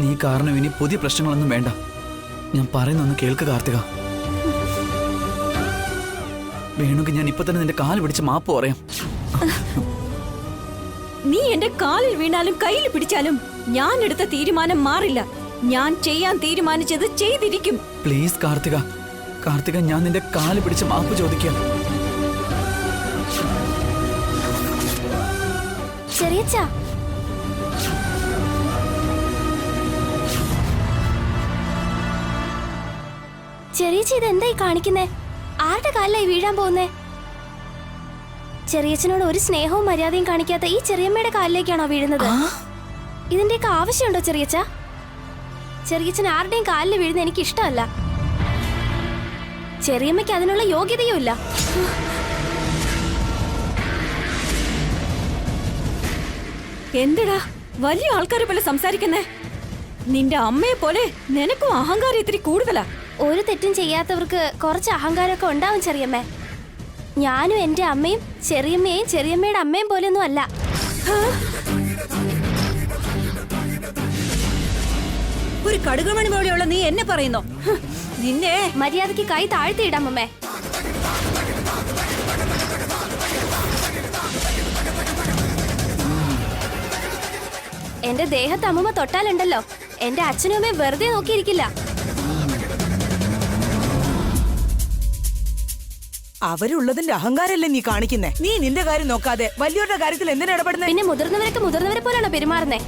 നീ കാരണം ഇനി പുതിയ പ്രശ്നങ്ങളൊന്നും വേണ്ട. ഞാൻ പറയുന്നൊന്ന് കേൾക്ക് കാർത്തിക. വേണമെങ്കിൽ ഞാൻ ഇപ്പൊ തന്നെ നിന്റെ കാല് പിടിച്ച് മാപ്പ് പറയാം. നീ എന്റെ കാലിൽ വീണാലും കയ്യിൽ പിടിച്ചാലും ഞാൻ എടുത്ത തീരുമാനം മാറില്ല. ഞാൻ ചെയ്യാൻ തീരുമാനിച്ചത് ചെയ്തിരിക്കും. പ്ലീസ് കാർത്തിക, കാർത്തിക, ഞാൻ നിന്റെ കാല് പിടിച്ച് മാപ്പ് ചോദിക്കാം. ചെറിയച്ഛാ, ചെറിയച്ഛ ഇതെന്തായി കാണിക്കുന്നേ? ആരുടെ കാലിലായി വീഴാൻ പോകുന്നേ? ചെറിയച്ഛനോട് ഒരു സ്നേഹവും മര്യാദയും കാണിക്കാത്ത ഈ ചെറിയമ്മയുടെ കാലിലേക്കാണോ വീഴുന്നത്? ഇതിന്റെയൊക്കെ ആവശ്യമുണ്ടോ ചെറിയച്ഛ? ചെറിയച്ഛൻ ആരുടെയും കാലിൽ വീഴുന്ന എനിക്ക് ഇഷ്ടമല്ല. ചെറിയമ്മയ്ക്ക് അതിനുള്ള യോഗ്യതയും ഇല്ല. എന്തിടാ വലിയ ആൾക്കാരെ പോലെ സംസാരിക്കുന്നേ? നിന്റെ അമ്മയെ പോലെ നിനക്കും അഹങ്കാരം ഇത്തിരി കൂടുതലാ. ഒരു തെറ്റും ചെയ്യാത്തവർക്ക് കുറച്ച് അഹങ്കാരമൊക്കെ ഉണ്ടാവും ചെറിയമ്മേ. ഞാനും എന്റെ അമ്മയും ചെറിയമ്മയും ചെറിയമ്മയുടെ അമ്മയും പോലെയൊന്നും അല്ല. ഒരു കടുകുമണി പോലെയുള്ള നീ എന്നെ പറയുന്നോ? നിന്നെ മര്യാദയ്ക്ക് കൈ താഴ്ത്തിയിടാം അമ്മേ. എന്റെ ദേഹത്ത് അമ്മൂമ്മ തൊട്ടാലുണ്ടല്ലോ, എന്റെ അച്ഛനും അമ്മയും വെറുതെ നോക്കിയിരിക്കില്ല. അവരുള്ളതിന്റെ അഹങ്കാരല്ലേ നീ കാണിക്കുന്നേ? നീ നിന്റെ കാര്യം നോക്കാതെ വലിയവരുടെ കാര്യത്തിൽ എന്തിനാ ഇടപെടുന്നത്? പിന്നെ മുതിർന്നവരൊക്കെ മുതിർന്നവരെ പോലാണോ പെരുമാറുന്നേ?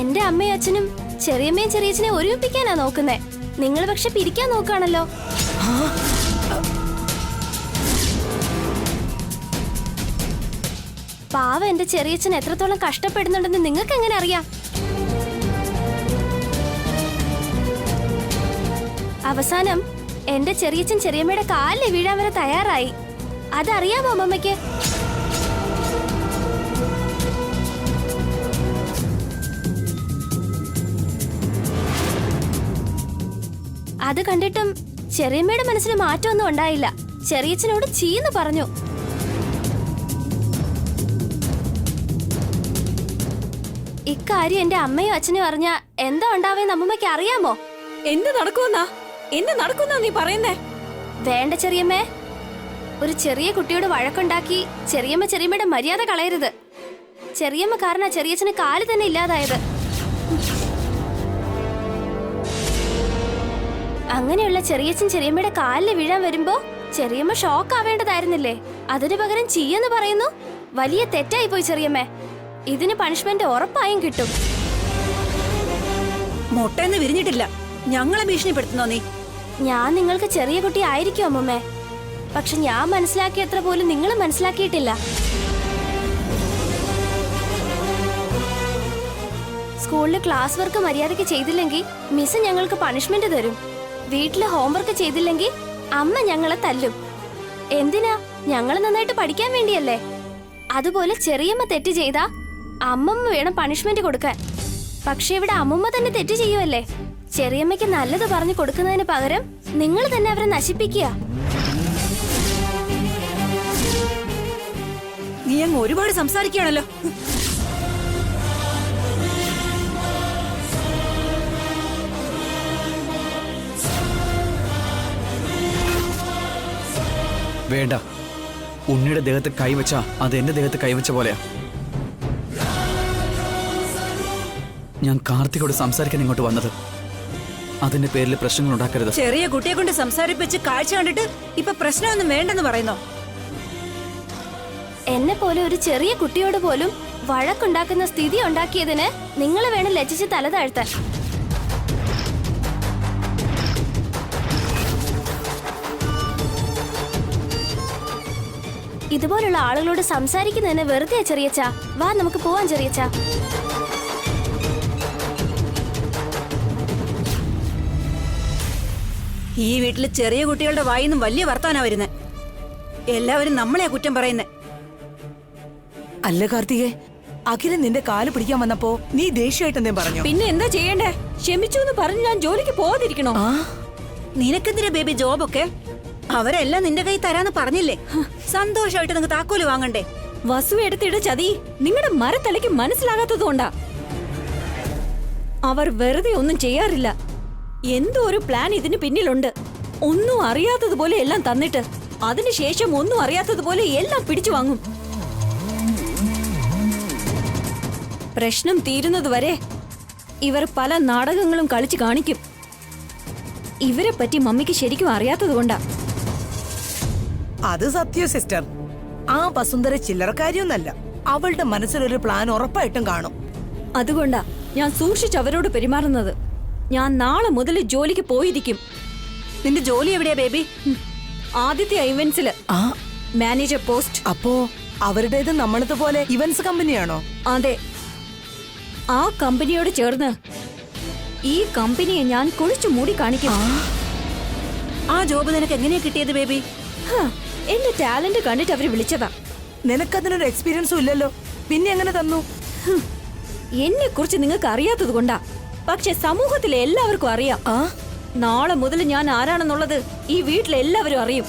എന്റെ അമ്മയും അച്ഛനും ചെറിയമ്മയും ചെറിയച്ഛനെ ഒരുമിപ്പിക്കാനാ നോക്കുന്നേ. നിങ്ങൾ പക്ഷെ പിരിക്കാൻ നോക്കാണല്ലോ. പാവ എന്റെ ചെറിയച്ഛൻ എത്രത്തോളം കഷ്ടപ്പെടുന്നുണ്ടെന്ന് നിങ്ങൾക്ക് എങ്ങനെ അറിയാം? അവസാനം എന്റെ ചെറിയച്ഛൻ ചെറിയമ്മയുടെ കാലിൽ വീഴാൻ വരെ തയ്യാറായി. അതറിയാമോ അമ്മമ്മയ്ക്ക്? അത് കണ്ടിട്ടും ചെറിയമ്മയുടെ മനസ്സിൽ മാറ്റമൊന്നും ഉണ്ടായില്ല. ചെറിയച്ഛനോട് ചീന്ന് പറഞ്ഞു. ഇക്കാര്യം എന്റെ അമ്മയും അച്ഛനും അറിഞ്ഞ എന്താ ഉണ്ടാവേന്ന് അമ്മമ്മയ്ക്ക് അറിയാമോ? എന്ത് നടക്കുന്ന നീ പറയുന്നേ? വേണ്ട ചെറിയമ്മേ, ഒരു ചെറിയ കുട്ടിയോട് വഴക്കുണ്ടാക്കി ചെറിയമ്മയുടെ മര്യാദ കളയരുത്. ചെറിയമ്മ കാരണം ചെറിയച്ഛന് കാല് തന്നെ ഇല്ലാതായത്. അങ്ങനെയുള്ള ചെറിയച്ഛൻ ചെറിയമ്മയുടെ കാലിൽ വീഴാൻ വരുമ്പോ ചെറിയമ്മ ഷോക്ക് ആവേണ്ടതായിരുന്നില്ലേ? അതിനു പകരം ചീയെന്ന് പറയുന്നു. വലിയ തെറ്റായി പോയി ചെറിയമ്മേ. ഇതിന് പണിഷ്മെന്റ് ഉറപ്പായും കിട്ടും. മുട്ടയെന്ന് വിരിഞ്ഞിട്ടില്ല, ഞങ്ങളെ ഭീഷണിപ്പെടുത്തുന്നോ നീ? ഞാൻ നിങ്ങൾക്ക് ചെറിയ കുട്ടി ആയിരിക്കും അമ്മമ്മേ, പക്ഷെ ഞാൻ മനസ്സിലാക്കിയത്ര പോലും നിങ്ങൾ മനസ്സിലാക്കിയിട്ടില്ല. സ്കൂളിൽ ക്ലാസ് വർക്ക് മര്യാദയ്ക്ക് ചെയ്തില്ലെങ്കിൽ മിസ് ഞങ്ങൾക്ക് പണിഷ്മെന്റ് തരും. വീട്ടില് ഹോംവർക്ക് ചെയ്തില്ലെങ്കിൽ അമ്മ ഞങ്ങളെ തല്ലും. എന്തിനാ? ഞങ്ങൾ നന്നായിട്ട് പഠിക്കാൻ വേണ്ടിയല്ലേ. അതുപോലെ ചെറിയമ്മ തെറ്റ് ചെയ്താ അമ്മമ്മ വേണം പണിഷ്മെന്റ് കൊടുക്കാൻ. പക്ഷെ ഇവിടെ അമ്മമ്മ തന്നെ തെറ്റ് ചെയ്യുമല്ലേ. ചെറിയമ്മയ്ക്ക് നല്ലത് പറഞ്ഞു കൊടുക്കുന്നതിന് പകരം നിങ്ങൾ തന്നെ അവരെ നശിപ്പിക്കുക. നീ അങ്ങ് ഒരുപാട് സംസാരിക്കുകയാണല്ലോ. വേണ്ട, ഉണ്ണിയുടെ ദേഹത്ത് കൈവച്ചാ അത് എന്റെ ദേഹത്ത് കൈവച്ച പോലെയാ. ഞാൻ കാർത്തികോട് സംസാരിക്കാൻ ഇങ്ങോട്ട് വന്നത്. അതിന്റെ പേരിൽ പ്രശ്നങ്ങൾ ഉണ്ടാക്കരുത്. ചെറിയ കുട്ടിയെ കൊണ്ട് സംസാരിപ്പിച്ച് കാഴ്ച കണ്ടിട്ട് ഇപ്പൊ പ്രശ്നമൊന്നും വേണ്ടെന്ന് പറയുന്നോ? എന്നെ പോലെ ഒരു ചെറിയ കുട്ടിയോട് പോലും വഴക്കുണ്ടാക്കുന്ന സ്ഥിതി ഉണ്ടാക്കിയതിന് നിങ്ങൾ വേണം ലജ്ജിച്ച് തല താഴ്ത്താൻ. ഇതുപോലുള്ള ആളുകളോട് സംസാരിക്കുന്നതിന് വെറുതെ ചെറിയച്ച. വാ നമുക്ക് പോവാൻ ചെറിയച്ച. ഈ വീട്ടില് ചെറിയ കുട്ടികളുടെ വായിന്നും വലിയ വർത്താനാ വരുന്നേ. എല്ലാവരും നമ്മളെയാ കുറ്റം പറയുന്നേ. അല്ല കാർത്തികേ, അഖിലൻ നിന്റെ കാല് പിടിക്കാൻ വന്നപ്പോ നീ ദേഷ്യമായിട്ട് എന്തേ പറഞ്ഞു? പിന്നെ എന്താ ചെയ്യണ്ടേ? ക്ഷമിച്ചു എന്ന് പറഞ്ഞ് ഞാൻ ജോലിക്ക് പോകാതിരിക്കണോ? നിനക്കെന്തിനാ ബേബി ജോബൊക്കെ? അവരെല്ലാം നിന്റെ കൈ തരാന്ന് പറഞ്ഞില്ലേ? സന്തോഷമായിട്ട് നിങ്ങൾക്ക് താക്കോല് വാങ്ങണ്ടേ? വസു എടുത്തിട ചതി നിങ്ങളുടെ മരത്തലയ്ക്ക് മനസ്സിലാകാത്തതുകൊണ്ടാ. അവർ വെറുതെ ഒന്നും ചെയ്യാറില്ല. എന്തോ ഒരു പ്ലാൻ ഇതിന് പിന്നിലുണ്ട്. ഒന്നും അറിയാത്തതുപോലെ എല്ലാം തന്നിട്ട് അതിനുശേഷം ഒന്നും അറിയാത്തതുപോലെ എല്ലാം പിടിച്ചു വാങ്ങും. പ്രശ്നം തീരുന്നതുവരെ ഇവർ പല നാടകങ്ങളും കളിച്ചു കാണിക്കും. ഇവരെ പറ്റി മമ്മിക്ക് ശരിക്കും അറിയാത്തതുകൊണ്ടാ. അത് സത്യം സിസ്റ്റർ. ആ വസുന്ധര ചില്ലറക്കാരിയൊന്നല്ല. അവളുടെ മനസ്സിലൊരു പ്ലാൻ ഉറപ്പായിട്ടും കാണും. അതുകൊണ്ടാ ഞാൻ സൂക്ഷിച്ച് അവരോട് പെരുമാറുന്നത്. ഞാൻ നാളെ മുതൽ ജോലിക്ക് പോയിരിക്കും. നിന്റെ ജോലി എവിടെയാ ബേബി? ആദ്യത്തെ ഇവന്റ്സില് ആ മാനേജർ പോസ്റ്റ്. അപ്പോ അവരുടേത് നമ്മളതുപോലെ ഇവന്റ്സ് കമ്പനിയാണോ? അതെ, ആ കമ്പനിയോട് ചേർന്ന് ഈ കമ്പനിയെ ഞാൻ കുഴിച്ചു മൂടി കാണിക്കും. ആ ജോബ് നിനക്ക് എങ്ങനെയാ കിട്ടിയത് ബേബി? എന്റെ ടാലന്റ് കണ്ടിട്ട് അവര് വിളിച്ചതാ. നിനക്കതിനൊരു എക്സ്പീരിയൻസും ഇല്ലല്ലോ, പിന്നെ എങ്ങനെ തന്നു? എന്നെ കുറിച്ച് നിങ്ങൾക്ക് അറിയാത്തത് കൊണ്ടാ. പക്ഷെ സമൂഹത്തിലെ എല്ലാവർക്കും അറിയാം. നാളെ മുതൽ ഞാൻ ആരാണെന്നുള്ളത് ഈ വീട്ടിലെ എല്ലാവരും അറിയും.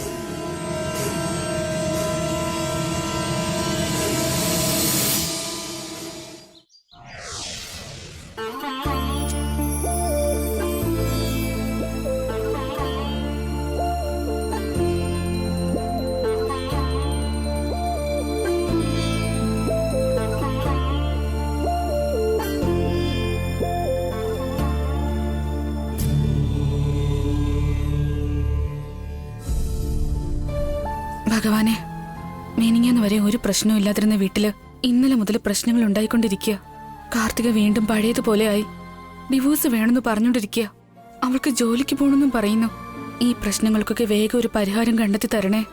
ഭഗവാനെ, മേനിങ്ങാന്ന് വരെ ഒരു പ്രശ്നവും ഇല്ലാതിരുന്ന വീട്ടില് ഇന്നലെ മുതൽ പ്രശ്നങ്ങൾ ഉണ്ടായിക്കൊണ്ടിരിക്കുക. കാർത്തിക വീണ്ടും പഴയതുപോലെ ആയി. ഡിവോഴ്സ് വേണമെന്ന് പറഞ്ഞോണ്ടിരിക്കുക. അവൾക്ക് ജോലിക്ക് പോകണമെന്നും പറയുന്നു. ഈ പ്രശ്നങ്ങൾക്കൊക്കെ വേഗം ഒരു പരിഹാരം കണ്ടെത്തി തരണേ.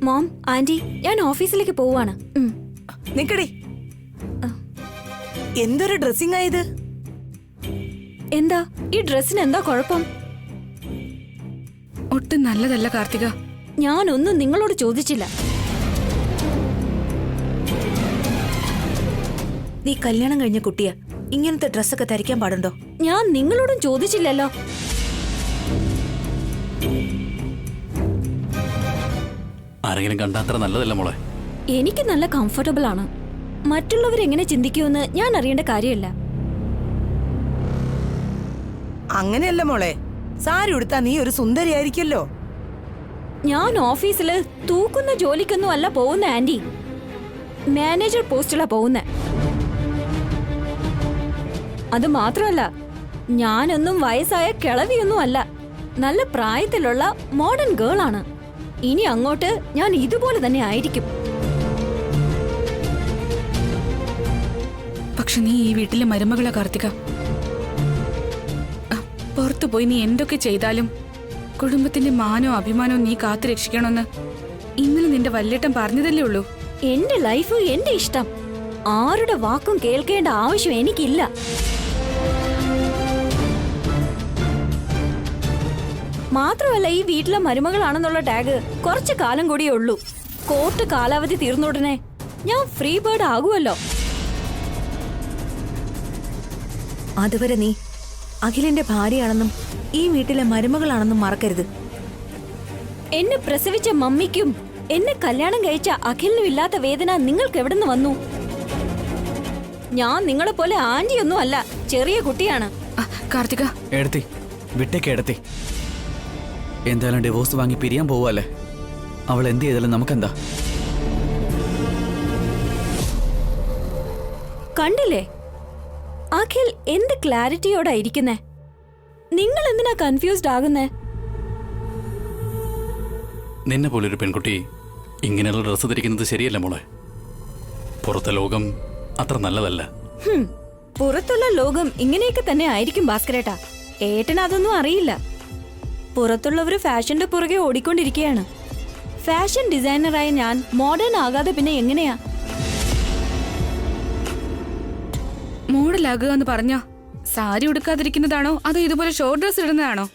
മോം, ആന്റി, ഞാൻ ഓഫീസിലേക്ക് പോവാണ്. നിക്കടി, എന്തൊരു ഡ്രസ്സിംഗ് ആയത്? എന്താ ഈ ഡ്രസ്സിന് എന്താ കുഴപ്പം? ഒട്ടും നല്ലതല്ല കാർത്തിക. ഞാനൊന്നും നിങ്ങളോട് ചോദിച്ചില്ല. നീ കല്യാണം കഴിഞ്ഞ കുട്ടിയാ, ഇങ്ങനത്തെ ഡ്രസ്സൊക്കെ ധരിക്കാൻ പാടുണ്ടോ? ഞാൻ നിങ്ങളോടും ചോദിച്ചില്ലല്ലോ. ആരെങ്കിലും കണ്ടാത്ര നല്ലതല്ല മോളെ. എനിക്ക് നല്ല കംഫർട്ടബിൾ ആണ്. മറ്റുള്ളവരെങ്ങനെ ചിന്തിക്കുമെന്ന് ഞാൻ അറിയേണ്ട കാര്യമില്ല. അങ്ങനെയല്ല മോളെ, സാരി ഉടുത്താ നീ ഒരു സുന്ദരിയായിരിക്കല്ലോ. ഞാൻ ഓഫീസില് തൂക്കുന്ന ജോലിക്കൊന്നും അല്ല പോകുന്ന ആന്റി. മാനേജർ പോസ്റ്റിലാ പോകുന്ന. അത് മാത്രമല്ല, ഞാനൊന്നും വയസ്സായ കിളവിയൊന്നും അല്ല. നല്ല പ്രായത്തിലുള്ള മോഡേൺ ഗേൾ ആണ്. ഇനി അങ്ങോട്ട് ഞാൻ ഇതുപോലെ തന്നെ ആയിരിക്കും. പക്ഷെ നീ ഈ വീട്ടിലെ മരുമകളാ കാർത്തിക. പുറത്തു പോയി നീ എന്തൊക്കെ ചെയ്താലും കുടുംബത്തിന്റെ മാനവും അഭിമാനവും നീ കാത്തു രക്ഷിക്കണമെന്ന് ഇന്നലെ നിന്റെ വല്യേട്ടൻ പറഞ്ഞതല്ലേ ഉള്ളൂ. എന്റെ ലൈഫ് എന്റെ ഇഷ്ടം. ആരുടെ വാക്കും കേൾക്കേണ്ട ആവശ്യം എനിക്കില്ല. മാത്രമല്ല, ഈ വീട്ടിലെ മരുമകളാണെന്നുള്ള ടാഗ് കുറച്ചു കാലം കൂടിയേ ഉള്ളൂ. കോർട്ട് കാലാവധി തീർന്നുടനെ ഞാൻ ഫ്രീ ബേർഡ് ആകുമല്ലോ. അതുവരെ നീ അഖിലിന്റെ ഭാര്യയാണെന്നും ഈ വീട്ടിലെ മരുമകളാണെന്നും മറക്കരുത്. എന്നെ പ്രസവിച്ച മമ്മിക്കും എന്നെ കല്യാണം കഴിച്ച അഖിലിനും ഇല്ലാത്ത വേദന നിങ്ങൾക്ക് എവിടുന്ന് വന്നു? ഞാൻ നിങ്ങളെ പോലെ ആന്റിയൊന്നും അല്ല, ചെറിയ കുട്ടിയാണ്. കാർത്തിക, എടുത്തി വിട്ടേക്ക് എടുത്തി. എന്തായാലും ഡിവോഴ്സ് വാങ്ങി പിരിയാൻ പോവല്ലേ. അവൾ എന്ത് ചെയ്താലും നമുക്കെന്താ? കണ്ടില്ലേ അഖിൽ എന്ത് ക്ലാരിറ്റിയോടാ ഇരിക്കുന്നേ. നിങ്ങൾ എന്തിനാ കൺഫ്യൂസ്ഡ് ആകുന്നേ? നിന്നെ പോലൊരു പെൺകുട്ടി ഇങ്ങനെയുള്ള ഡ്രസ്സ് ധരിക്കുന്നത് ശരിയല്ല മോളെ. പുറത്തെ ലോകം അത്ര നല്ലതല്ല. പുറത്തുള്ള ലോകം ഇങ്ങനെയൊക്കെ തന്നെ ആയിരിക്കും ഭാസ്കരേട്ടാ. ഏട്ടൻ അതൊന്നും അറിയില്ല. പുറത്തുള്ളവര് ഫാഷന്റെ പുറകെ ഓടിക്കൊണ്ടിരിക്കുകയാണ്. ഫാഷൻ ഡിസൈനറായ ഞാൻ മോഡേൺ ആകാതെ പിന്നെ എങ്ങനെയാ? മോഡലാകുക എന്ന് പറഞ്ഞോ? സാരി ഉടുക്കാതിരിക്കുന്നതാണോ അതോ ഇതുപോലെ ഷോർട്ട് ഡ്രസ് ഇടുന്നതാണോ?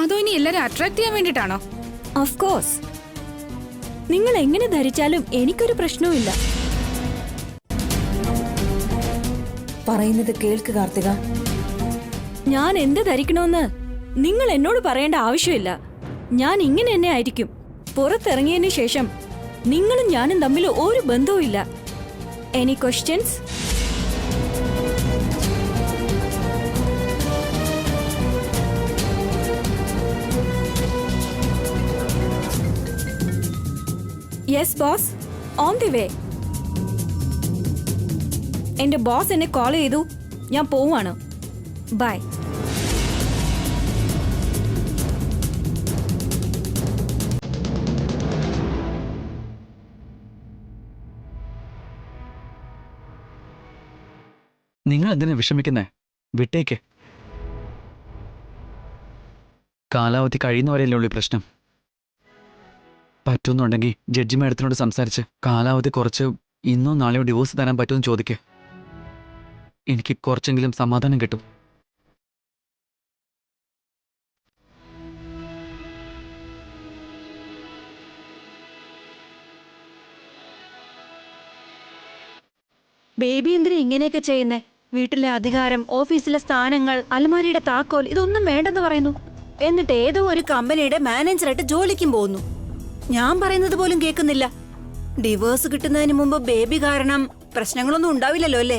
അതോ ഇനി എല്ലാരും അട്രാക്ട് ചെയ്യാൻ വേണ്ടിട്ടാണോ? Of course. നിങ്ങൾ എങ്ങനെ ധരിച്ചാലും എനിക്കൊരു പ്രശ്നവുമില്ല. പറയുന്നത് കേൾക്ക് കാർത്തിക. ഞാൻ എന്ത് ധരിക്കണമെന്ന് നിങ്ങൾ എന്നോട് പറയേണ്ട ആവശ്യമില്ല. ഞാൻ ഇങ്ങനെ തന്നെ ആയിരിക്കും. പുറത്തിറങ്ങിയതിനു ശേഷം നിങ്ങളും ഞാനും തമ്മിൽ ഒരു ബന്ധവും ഇല്ല. Any questions? Yes boss, on the way. എന്റെ ബോസ് എന്നെ കോൾ ചെയ്തു. ഞാൻ പോവാണ്. ബൈ. നിങ്ങൾ എന്തിനാ വിഷമിക്കുന്നേ? വിട്ടേക്ക്. കാലാവധി കഴിയുന്നവരെയല്ലേ ഉള്ളൂ ഈ പ്രശ്നം. പറ്റുന്നുണ്ടെങ്കിൽ ജഡ്ജി മാഡത്തിനോട് സംസാരിച്ച് കാലാവധി കുറച്ച് ഇന്നോ നാളെയോ ഡിവോഴ്സ് തരാൻ പറ്റുമെന്ന് ചോദിക്കുക. എനിക്ക് കുറച്ചെങ്കിലും സമാധാനം കിട്ടും. ബേബി എന്തിനാ ഇങ്ങനെയൊക്കെ ചെയ്യുന്നേ? വീട്ടിലെ അധികാരം, ഓഫീസിലെ സ്ഥാനങ്ങൾ, അലമാരിയുടെ താക്കോൽ ഇതൊന്നും വേണ്ടെന്ന് പറയുന്നു. എന്നിട്ട് ഏതോ ഒരു കമ്പനിയുടെ മാനേജറായിട്ട് ജോലിക്കും പോകുന്നു. ഞാൻ പറയുന്നത് പോലും കേൾക്കുന്നില്ല. ഡിവോഴ്സ് കിട്ടുന്നതിന് മുമ്പ് ബേബി കാരണം പ്രശ്നങ്ങളൊന്നും ഉണ്ടാവില്ലല്ലോ അല്ലേ?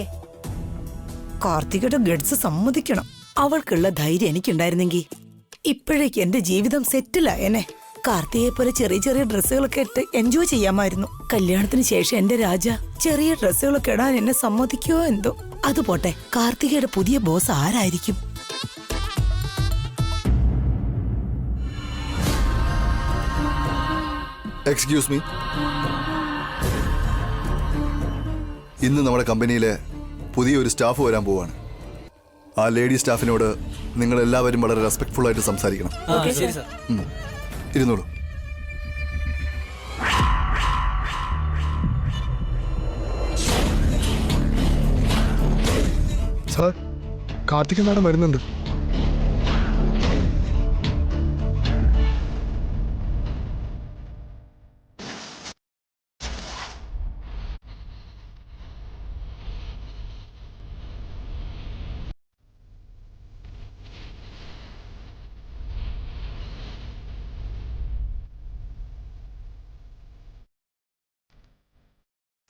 കാർത്തികയുടെ ഗഡ്സ് സമ്മതിക്കണം. അവൾക്കുള്ള ധൈര്യം എനിക്കുണ്ടായിരുന്നെങ്കിൽ ഇപ്പോഴേക്ക് എന്റെ ജീവിതം സെറ്റിലായനെ. കാർത്തികയെ പോലെ ചെറിയ ചെറിയ ഡ്രസ്സുകളൊക്കെ ഇട്ട് എൻജോയ് ചെയ്യാമായിരുന്നു. കല്യാണത്തിന് ശേഷം എന്റെ രാജ ചെറിയ ഡ്രസ്സുകളൊക്കെ ഇടാൻ എന്നെ സമ്മതിക്കോ എന്തോ. അതുപോട്ടെ, കാർത്തികയുടെ പുതിയ ബോസ് ആരായിരിക്കും? എക്സ്ക്യൂസ് മീ, ഇന്ന് നമ്മുടെ കമ്പനിയിലെ പുതിയൊരു സ്റ്റാഫ് വരാൻ പോവാണ്. ആ ലേഡി സ്റ്റാഫിനോട് നിങ്ങൾ എല്ലാവരും വളരെ റെസ്പെക്ട്ഫുൾ ആയിട്ട് സംസാരിക്കണം. ഇരുന്നോളൂ. സാർ, കാർത്തിക മാഡം വരുന്നുണ്ട്.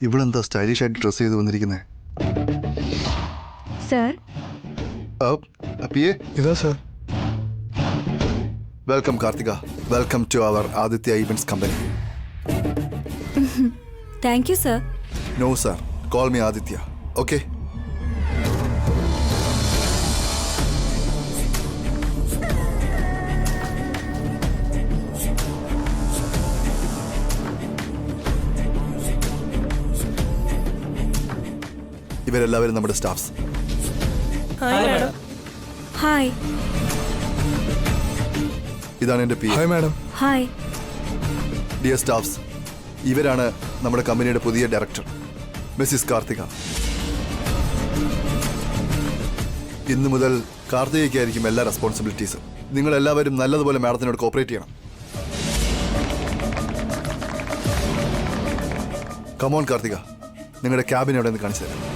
ഇവളെന്താ സ്റ്റൈലിഷ് ആയിട്ട് ഡ്രസ് ചെയ്ത് വന്നിരിക്കുന്നത്? സർ, ഇതാ sir. Welcome Karthika. Welcome to our Aditya events company. Thank you sir. No sir, call me Aditya. Okay? ഇവരെല്ലാവരും നമ്മുടെ സ്റ്റാഫ്സ്. ഹായ്. ഇതാണ് എൻ്റെ hi madam. Hi. Dear staffs, ഇവരാണ് നമ്മുടെ കമ്പനിയുടെ പുതിയ ഡയറക്ടർ മിസ്സിസ് കാർത്തിക. ഇന്നു മുതൽ കാർത്തികയ്ക്കായിരിക്കും എല്ലാ റെസ്പോൺസിബിലിറ്റീസും. നിങ്ങൾ എല്ലാവരും നല്ലതുപോലെ മാഡത്തിനോട് കോപ്പറേറ്റ് ചെയ്യണം. കമോൺ കാർത്തിക, നിങ്ങളുടെ ക്യാബിൻ എവിടെ നിന്ന് കാണിച്ചു തരാം.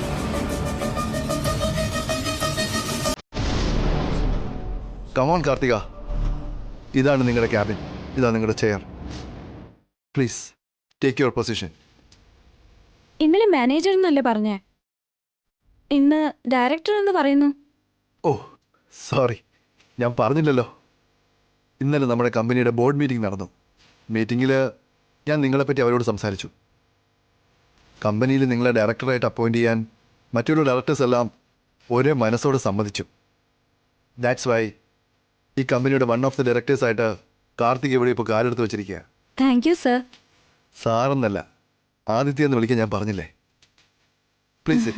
കമോൺ കാർത്തിക, ഇതാണ് നിങ്ങളുടെ ക്യാബിൻ, ഇതാണ് നിങ്ങളുടെ chair. Please take your position. ഇന്നലെ മാനേജർ എന്നല്ലേ പറഞ്ഞേ? ഇന്ന് ഡയറക്ടർ എന്ന് പറയുന്നു. ഓ സോറി, ഞാൻ പറഞ്ഞില്ലല്ലോ. ഇന്നലെ നമ്മുടെ കമ്പനിയുടെ ബോർഡ് മീറ്റിംഗ് നടന്നു. മീറ്റിങ്ങിൽ ഞാൻ നിങ്ങളെപ്പറ്റി അവരോട് സംസാരിച്ചു. കമ്പനിയിൽ നിങ്ങളെ ഡയറക്ടറായിട്ട് അപ്പോയിൻറ്റ് ചെയ്യാൻ മറ്റുള്ള ഡയറക്ടേഴ്സ് എല്ലാം ഒരേ മനസ്സോടെ സമ്മതിച്ചു. ദാറ്റ്സ് വൈ ഈ കമ്പനിയുടെ വൺ ഓഫ് ദി ഡയറക്ടേഴ്സായിട്ട് കാർത്തിക് ഇവിടെ ഇപ്പോൾ കാലെടുത്ത് വെച്ചിരിക്കുക. Thank you sir. സാറെന്നല്ല, ആദിത്യ എന്ന് വിളിക്കാൻ ഞാൻ പറഞ്ഞില്ലേ. പ്ലീസ്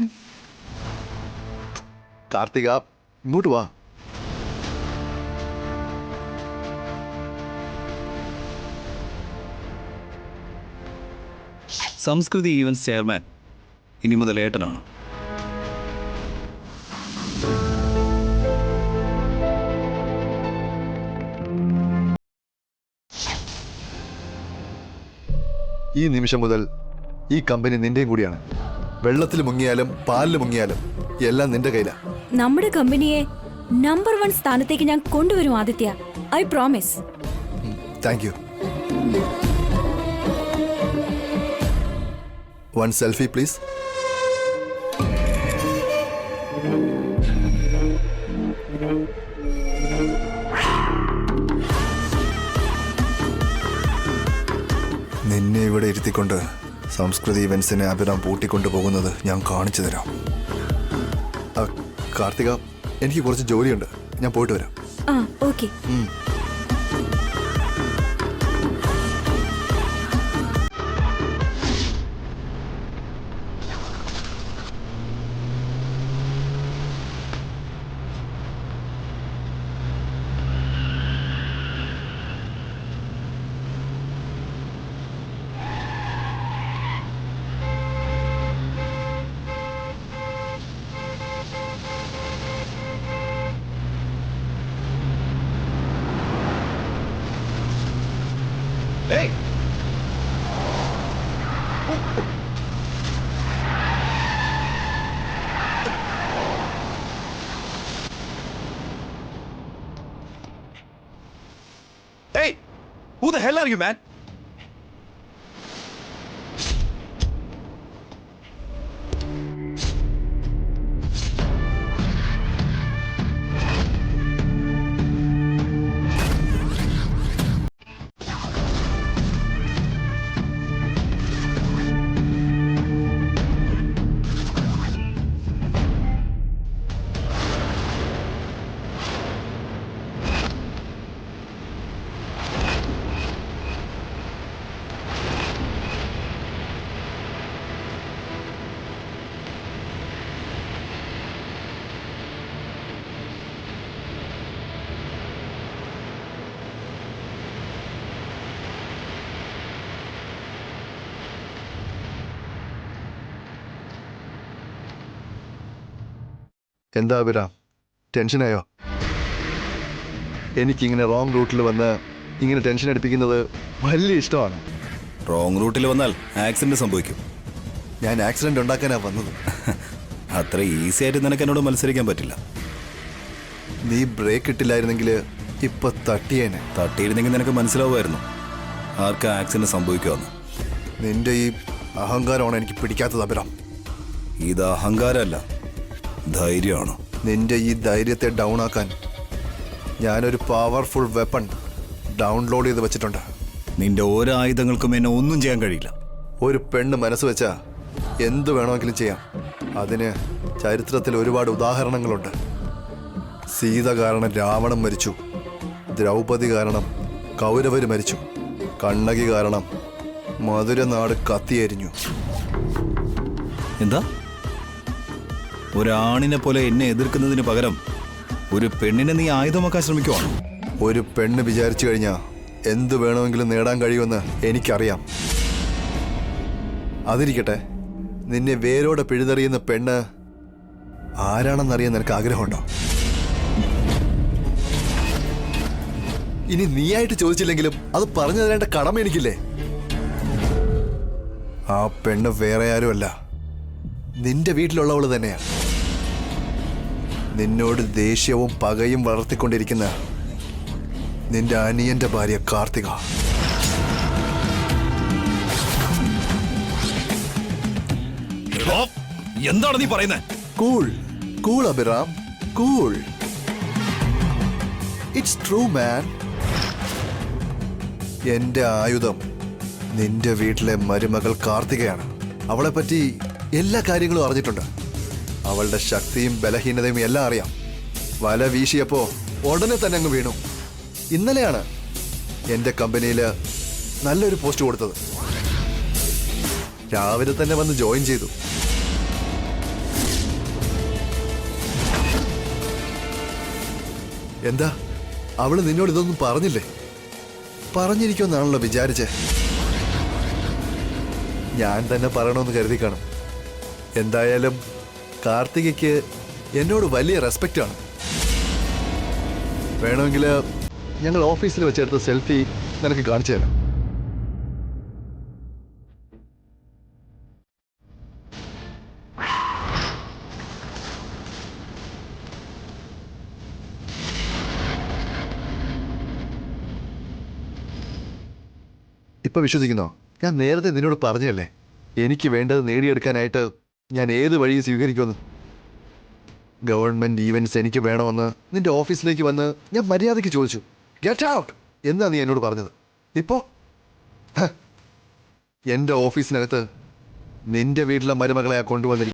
കാർത്തിക, ഇങ്ങോട്ട് വാ. സംസ്കൃതി ഈവൻസ് ചെയർമാൻ ഇനി മുതൽ ഏട്ടനാണ്. ഈ നിമിഷം മുതൽ ഈ കമ്പനി നിന്റെയും കൂടിയാണ്. വെള്ളത്തിൽ മുങ്ങിയാലും പാലിൽ മുങ്ങിയാലും എല്ലാം നിന്റെ കയ്യിലാണ്. നമ്മുടെ കമ്പനിയെ നമ്പർ 1 സ്ഥാനത്തേക്ക് ഞാൻ കൊണ്ടുവരും Aditya. I promise. Thank you. One selfie please. നിന്നെ ഇവിടെ ഇരുത്തിക്കൊണ്ട് സംസ്കൃതി ഇവന്റ്സിനെ അഭിരാം പൂട്ടിക്കൊണ്ടു പോകുന്നത് ഞാൻ കാണിച്ചു തരാം. കാർത്തിക, എനിക്ക് കുറച്ച് ജോലിയുണ്ട്, ഞാൻ പോയിട്ട് വരാം. ആ okay. Hey! Hey! Who the hell are you, man? എന്താ അഭിരാം, ടെൻഷനായോ? എനിക്കിങ്ങനെ റോങ് റൂട്ടിൽ വന്ന് ഇങ്ങനെ ടെൻഷൻ അടിപ്പിക്കുന്നത് വലിയ ഇഷ്ടമാണ്. റോങ് റൂട്ടിൽ വന്നാൽ ആക്സിഡന്റ് സംഭവിക്കും. ഞാൻ ആക്സിഡന്റ് ഉണ്ടാക്കാനാണ് വന്നത്. അത്ര ഈസി ആയിട്ട് നിനക്ക് എന്നോട് മത്സരിക്കാൻ പറ്റില്ല. നീ ബ്രേക്ക് ഇട്ടില്ലായിരുന്നെങ്കിൽ ഇപ്പൊ തട്ടിയേനെ. തട്ടിയിരുന്നെങ്കിൽ നിനക്ക് മനസ്സിലാവുമായിരുന്നു ആർക്കാ ആക്സിഡന്റ് സംഭവിക്കുമെന്ന്. നിന്റെ ഈ അഹങ്കാരമാണ് എനിക്ക് പിടിക്കാത്തത് അഭിരാം. ഇത് അഹങ്കാരമല്ല, ധൈര്യമാണ്. നിന്റെ ഈ ധൈര്യത്തെ ഡൗൺ ആക്കാൻ ഞാനൊരു പവർഫുൾ വെപ്പൺ ഡൗൺലോഡ് ചെയ്ത് വെച്ചിട്ടുണ്ട്. നിന്റെ ഓരോ ആയുധങ്ങൾക്കും എന്നെ ഒന്നും ചെയ്യാൻ കഴിയില്ല. ഒരു പെണ്ണ് മനസ്സ് വെച്ചാ എന്തു വേണമെങ്കിലും ചെയ്യാം. അതിന് ചരിത്രത്തിൽ ഒരുപാട് ഉദാഹരണങ്ങളുണ്ട്. സീത കാരണം രാവണൻ മരിച്ചു, ദ്രൗപദി കാരണം കൗരവര് മരിച്ചു, കണ്ണകി കാരണം മധുര നാട് കത്തിയെരിഞ്ഞു. എന്താ? ഒരാണിനെ പോലെ എന്നെ എതിർക്കുന്നതിന് പകരം ഒരു പെണ്ണിനെ നീ ആയുധമാക്കാൻ ശ്രമിക്കുവാണ്? ഒരു പെണ്ണ് വിചാരിച്ചു കഴിഞ്ഞാൽ എന്തു വേണമെങ്കിലും നേടാൻ കഴിയുമെന്ന് എനിക്കറിയാം. അതിരിക്കട്ടെ, നിന്നെ വേരോടെ പിഴുതെറിയുന്ന പെണ്ണ് ആരാണെന്നറിയാൻ നിനക്ക് ആഗ്രഹമുണ്ടോ? ഇനി നീയായിട്ട് ചോദിച്ചില്ലെങ്കിലും അത് പറഞ്ഞു തരേണ്ട കടമ എനിക്കില്ലേ? ആ പെണ്ണ് വേറെ ആരുമല്ല, നിന്റെ വീട്ടിലുള്ളവള് തന്നെയാ. നിന്നോട് ദേഷ്യവും പകയും വളർത്തിക്കൊണ്ടിരിക്കുന്ന നിന്റെ അനിയന്റെ ഭാര്യ കാർത്തിക. എന്താണ് നീ പറയുന്നത്? Cool cool Abhiram, cool. It's true man. എന്റെ ആയുധം നിന്റെ വീട്ടിലെ മരുമകൾ കാർത്തികയാണ്. അവളെ പറ്റി എല്ലാ കാര്യങ്ങളും അറിഞ്ഞിട്ടുണ്ട്. അവളുടെ ശക്തിയും ബലഹീനതയും എല്ലാം അറിയാം. വല വീശിയപ്പോ ഉടനെ തന്നെ അങ്ങ് വീണു. ഇന്നലെയാണ് എന്റെ കമ്പനിയിൽ നല്ലൊരു പോസ്റ്റ് കൊടുത്തത്. രാവിലെ തന്നെ വന്ന് ജോയിൻ ചെയ്തു. എന്താ, അവള് നിന്നോട് ഇതൊന്നും പറഞ്ഞില്ലേ? പറഞ്ഞിരിക്കുമെന്നാണല്ലോ വിചാരിച്ചേ. ഞാൻ തന്നെ പറയണമെന്ന് കരുതി കാണും. എന്തായാലും കാർത്തികയ്ക്ക് എന്നോട് വലിയ റെസ്പെക്റ്റ് ആണ്. വേണമെങ്കിൽ ഞങ്ങൾ ഓഫീസിൽ വെച്ചെടുത്ത സെൽഫി നിനക്ക് കാണിച്ചു തരാം. ഇപ്പൊ വിശ്വസിക്കുന്നോ? ഞാൻ നേരത്തെ നിന്നോട് പറഞ്ഞല്ലേ, എനിക്ക് വേണ്ടത് നേടിയെടുക്കാനായിട്ട് ഞാൻ ഏത് വഴിയും സ്വീകരിക്കുമെന്ന്. ഗവൺമെന്റ് ഈവൻറ്റ്സ് എനിക്ക് വേണമെന്ന് നിന്റെ ഓഫീസിലേക്ക് വന്ന് ഞാൻ മര്യാദയ്ക്ക് ചോദിച്ചു. ഗെറ്റ് ഔട്ട് എന്നാ നീ എന്നോട് പറഞ്ഞത്. ഇപ്പോ എൻ്റെ ഓഫീസിനകത്ത് നിന്റെ വീട്ടിലെ മരുമകളെ കൊണ്ടുവന്നിരിക്കും.